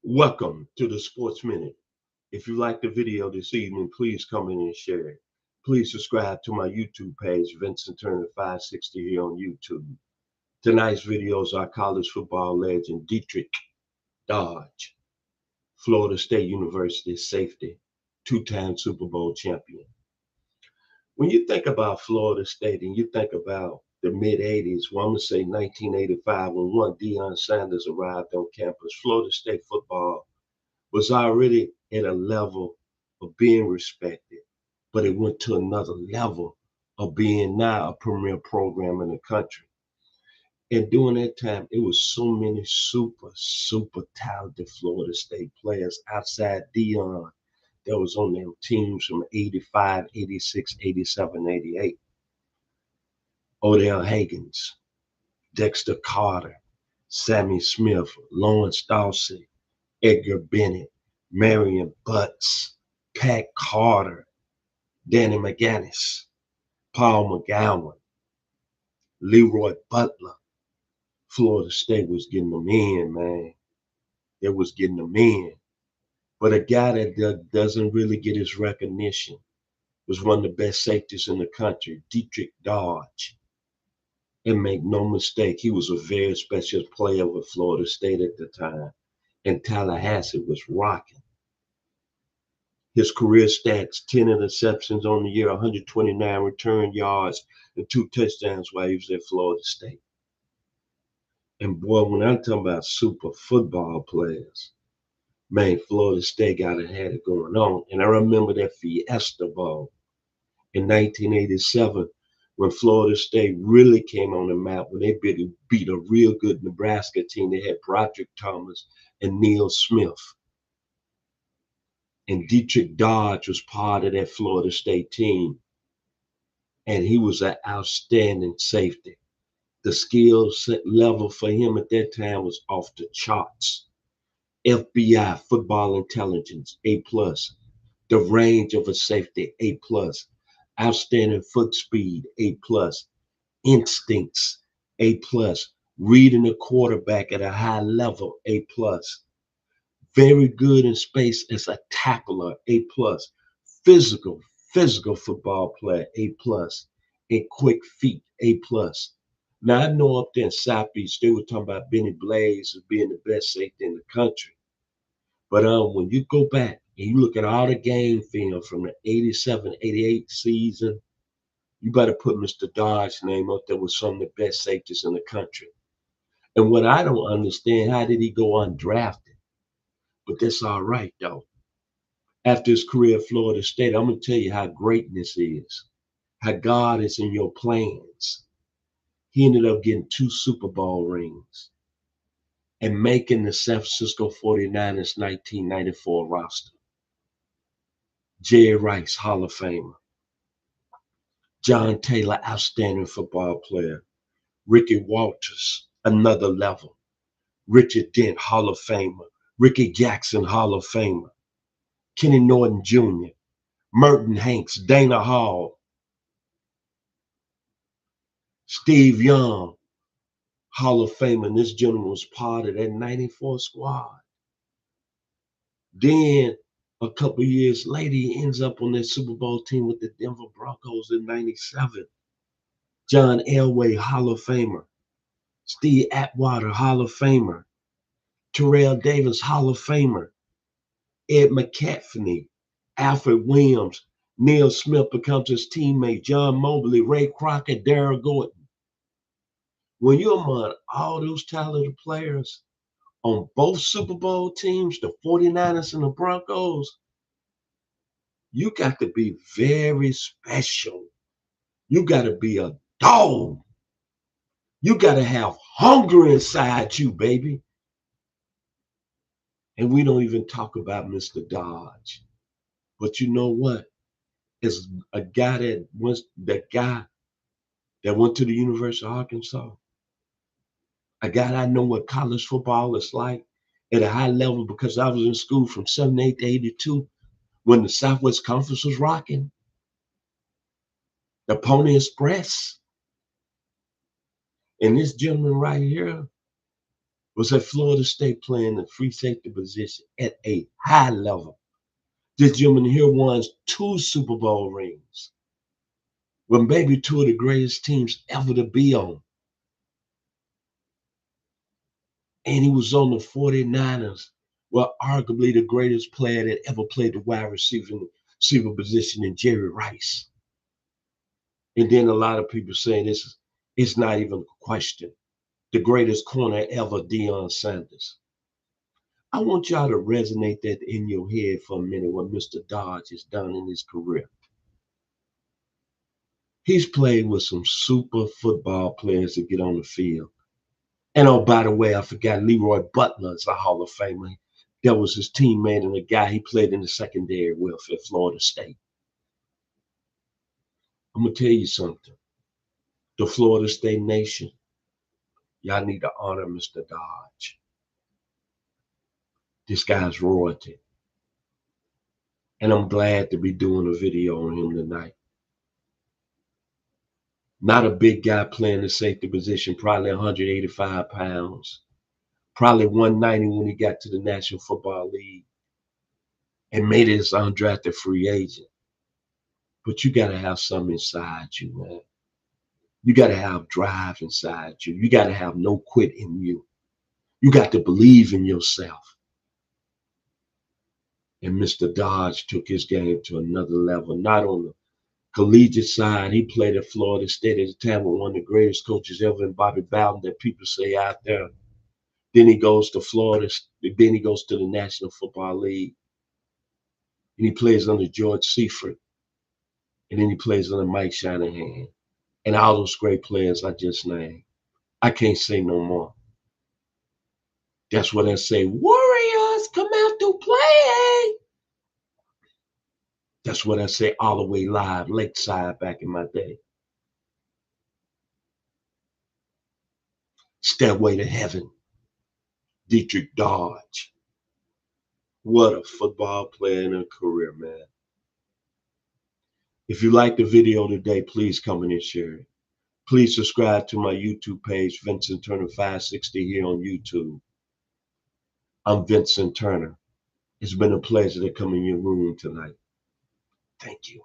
Welcome to the Sports Minute. If you like the video this evening, please come in and share it. Please subscribe to my YouTube page, Vincent Turner 560 here on YouTube. Tonight's video is our college football legend, Dedrick Dodge, Florida State University safety, two-time Super Bowl champion. When you think about Florida State and you think about the mid-'80s, well, I'm going to say 1985, when one Deion Sanders arrived on campus, Florida State football was already at a level of being respected, but it went to another level of being now a premier program in the country. And during that time, it was so many super talented Florida State players outside Deion that was on them teams from 85, 86, 87, 88. Odell Haggins, Dexter Carter, Sammy Smith, Lawrence Dawsey, Edgar Bennett, Marion Butts, Pat Carter, Danny McGinnis, Paul McGowan, Leroy Butler. Florida State was getting them in, man. They was getting them in. But a guy that doesn't really get his recognition was one of the best safeties in the country, Dedrick Dodge. And make no mistake, he was a very special player with Florida State at the time. And Tallahassee was rocking. His career stats, 10 interceptions on the year, 129 return yards, and 2 touchdowns while he was at Florida State. And boy, when I'm talking about super football players, man, Florida State had it going on. And I remember that Fiesta Bowl in 1987 when Florida State really came on the map, when they beat a real good Nebraska team. They had Broderick Thomas and Neil Smith. And Dedrick Dodge was part of that Florida State team. And he was an outstanding safety. The skill level for him at that time was off the charts. FBI, football intelligence, A+. The range of a safety, A+. Outstanding foot speed, A+. Instincts, A+. Reading a quarterback at a high level, A+. Very good in space as a tackler, A+. Physical football player, A+. And quick feet, A+. Now, I know up there in South Beach, they were talking about Benny Blaze as being the best safety in the country. But when you go back and you look at all the game film from the 87, 88 season, you better put Mr. Dodge's name up there with some of the best safeties in the country. And what I don't understand, how did he go undrafted? But that's all right, though. After his career at Florida State, I'm going to tell you how greatness is, how God is in your plans. He ended up getting 2 Super Bowl rings and making the San Francisco 49ers 1994 roster. Jerry Rice, Hall of Famer. John Taylor, outstanding football player. Ricky Walters, another level. Richard Dent, Hall of Famer. Ricky Jackson, Hall of Famer. Kenny Norton Jr., Merton Hanks, Dana Hall, Steve Young, Hall of Famer. And this gentleman was part of that 94 squad. Then a couple of years later, he ends up on that Super Bowl team with the Denver Broncos in 97. John Elway, Hall of Famer. Steve Atwater, Hall of Famer. Terrell Davis, Hall of Famer. Ed McCaffrey, Alfred Williams, Neil Smith becomes his teammate. John Mobley, Ray Crockett, Darrell Gordon. When you're among all those talented players on both Super Bowl teams, the 49ers and the Broncos, you got to be very special. You got to be a dog. You got to have hunger inside you, baby. And we don't even talk about Mr. Dodge. But you know what? As a guy that went to the University of Arkansas, a guy that I know what college football is like at a high level because I was in school from 78 to 82 when the Southwest Conference was rocking. The Pony Express. And this gentleman right here, was at Florida State playing the free safety position at a high level. This gentleman here won 2 Super Bowl rings. With maybe 2 of the greatest teams ever to be on. And he was on the 49ers, well, arguably the greatest player that ever played the wide receiver position in Jerry Rice. And then a lot of people saying it's not even a question. The greatest corner ever, Deion Sanders. I want y'all to resonate that in your head for a minute, what Mr. Dodge has done in his career. He's played with some super football players that get on the field. And oh, by the way, I forgot Leroy Butler is a Hall of Famer. That was his teammate and the guy he played in the secondary with at Florida State. I'm going to tell you something. The Florida State Nation, y'all need to honor Mr. Dodge. This guy's royalty. And I'm glad to be doing a video on him tonight. Not a big guy playing the safety position, probably 185 pounds. Probably 190 when he got to the National Football League and made it as undrafted free agent. But you got to have something inside you, man. You got to have drive inside you. You got to have no quit in you. You got to believe in yourself. And Mr. Dodge took his game to another level, not on the collegiate side. He played at Florida State at the time with one of the greatest coaches ever in Bobby Bowden that people say out there. Then he goes to Florida. Then he goes to the National Football League. And he plays under George Seifert. And then he plays under Mike Shanahan. And all those great players I just named. I can't say no more. That's what I say. Warriors, come out to play. That's what I say all the way live, Lakeside back in my day. Stairway to Heaven. Dedrick Dodge. What a football player and a career, man. If you like the video today, please come in and share it. Please subscribe to my YouTube page, Vincent Turner 560 here on YouTube. I'm Vincent Turner. It's been a pleasure to come in your room tonight. Thank you.